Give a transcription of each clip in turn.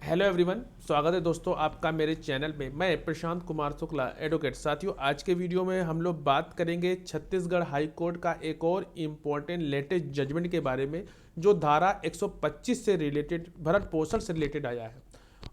Hello everyone, स्वागत है दोस्तों आपका मेरे चैनल में। मैं प्रशांत कुमार शुक्ला, एडवोकेट। साथियों, आज के वीडियो में हम लोग बात करेंगे छत्तीसगढ़ हाई कोर्ट का एक और इम्पोर्टेंट लेटेस्ट जजमेंट के बारे में, जो धारा 125 से रिलेटेड, भरण पोषण से रिलेटेड आया है।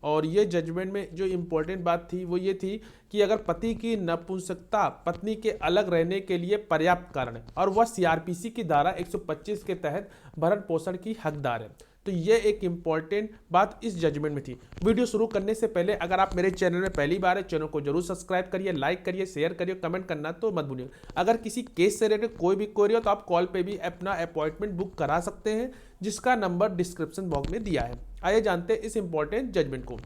और ये जजमेंट में जो इम्पोर्टेंट बात थी वो ये थी कि अगर पति की नपुंसकता पत्नी के अलग रहने के लिए पर्याप्त कारण है और वह सीआरपीसी की धारा 125 के तहत भरण पोषण की हकदार है, तो ये एक इम्पॉर्टेंट बात इस जजमेंट में थी। वीडियो शुरू करने से पहले अगर आप मेरे चैनल में पहली बार है, चैनल को जरूर सब्सक्राइब करिए, लाइक करिए, शेयर करिए, कमेंट करना तो मत भूलिए। अगर किसी केस से रिलेटेड कोई भी क्वेरी हो तो आप कॉल पे भी अपना अपॉइंटमेंट बुक करा सकते हैं, जिसका नंबर डिस्क्रिप्शन बॉक्स में दिया है। आइए जानते हैं इस इंपॉर्टेंट जजमेंट को।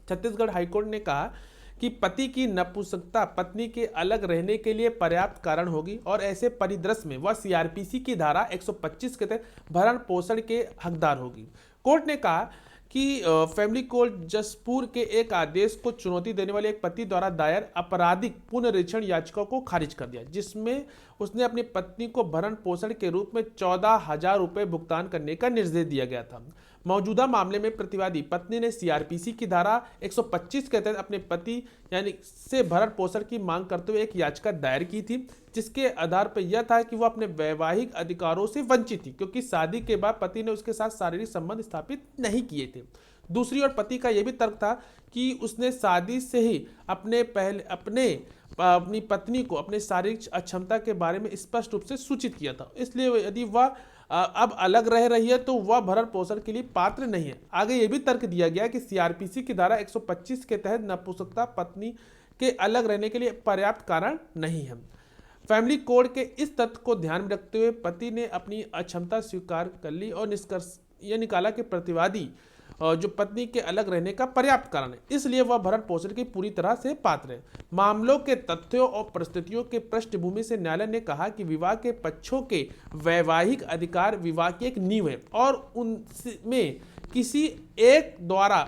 छत्तीसगढ़ हाईकोर्ट ने कहा कि पति की नपुंसकता पत्नी के अलग रहने के लिए पर्याप्त कारण होगी और ऐसे परिदृश्य में वह सीआरपीसी की धारा 125 के तहत भरण पोषण के हकदार होगी। कोर्ट ने कहा कि फैमिली कोर्ट जसपुर के एक आदेश को चुनौती देने वाले एक पति द्वारा दायर आपराधिक पुनरीक्षण याचिका को खारिज कर दिया, जिसमें उसने अपनी पत्नी को भरण पोषण के रूप में 14,000 रुपये भुगतान करने का निर्देश दिया गया था। मौजूदा मामले में प्रतिवादी पत्नी ने सीआरपीसी की धारा 125 के तहत अपने पति यानी से भरण पोषण की मांग करते हुए एक याचिका दायर की थी, जिसके आधार पर यह था कि वह अपने वैवाहिक अधिकारों से वंचित थी, क्योंकि शादी के बाद पति ने उसके साथ शारीरिक संबंध स्थापित नहीं किए थे। दूसरी ओर पति का यह भी तर्क था कि उसने शादी से ही अपनी पत्नी को अपने शारीरिक अक्षमता के बारे में स्पष्ट रूप से सूचित किया था, इसलिए यदि वह अब अलग रह रही है तो वह भरण पोषण के लिए पात्र नहीं है। आगे यह भी तर्क दिया गया कि सीआरपीसी की धारा 125 के तहत नपुंसकता पत्नी के अलग रहने के लिए पर्याप्त कारण नहीं है। फैमिली कोड के इस तथ्य को ध्यान में रखते हुए पति ने अपनी अक्षमता स्वीकार कर ली और निष्कर्ष यह निकाला कि प्रतिवादी जो पत्नी के अलग रहने का पर्याप्त कारण है, इसलिए वह भरण पोषण की पूरी तरह से पात्र है। मामलों के तथ्यों और परिस्थितियों के पृष्ठभूमि से न्यायालय ने कहा कि विवाह के पक्षों के वैवाहिक अधिकार विवाह की एक नींव है और उनमें किसी एक द्वारा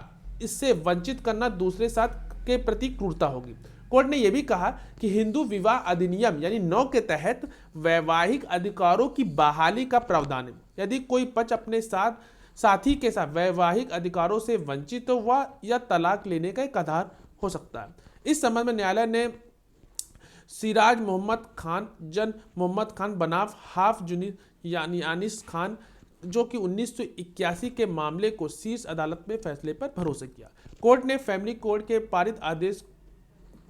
इससे वंचित करना दूसरे साथ के प्रति क्रूरता होगी। कोर्ट ने यह भी कहा कि हिंदू विवाह अधिनियम यानी 9 के तहत वैवाहिक अधिकारों की बहाली का प्रावधान है। यदि कोई पक्ष अपने साथी के साथ वैवाहिक अधिकारों से वंचित हो वह या तलाक लेने का एक आधार हो सकता है। इस संबंध में न्यायालय ने सिराज मोहम्मद खान जन मोहम्मद खान बनाफ हाफ जूनियर यानी अनिस खान जो कि 1981 के मामले को शीर्ष अदालत में फैसले पर भरोसा किया। कोर्ट ने फैमिली कोर्ट के पारित आदेश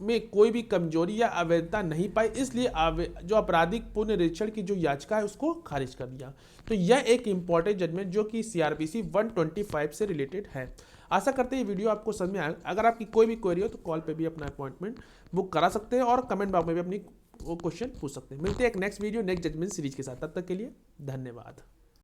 में कोई भी कमजोरी या अवैधता नहीं पाई, इसलिए जो आपराधिक पुनरीक्षण की जो याचिका है उसको खारिज कर दिया। तो यह एक इंपॉर्टेंट जजमेंट जो कि सीआरपीसी 125 से रिलेटेड है। आशा करते हैं ये वीडियो आपको समझ में आया। अगर आपकी कोई भी क्वेरी हो तो कॉल पे भी अपना अपॉइंटमेंट बुक करा सकते हैं और कमेंट बॉक्स में भी अपनी क्वेश्चन पूछ सकते हैं। मिलते हैं एक next video next judgement series के साथ, तब तक के लिए धन्यवाद।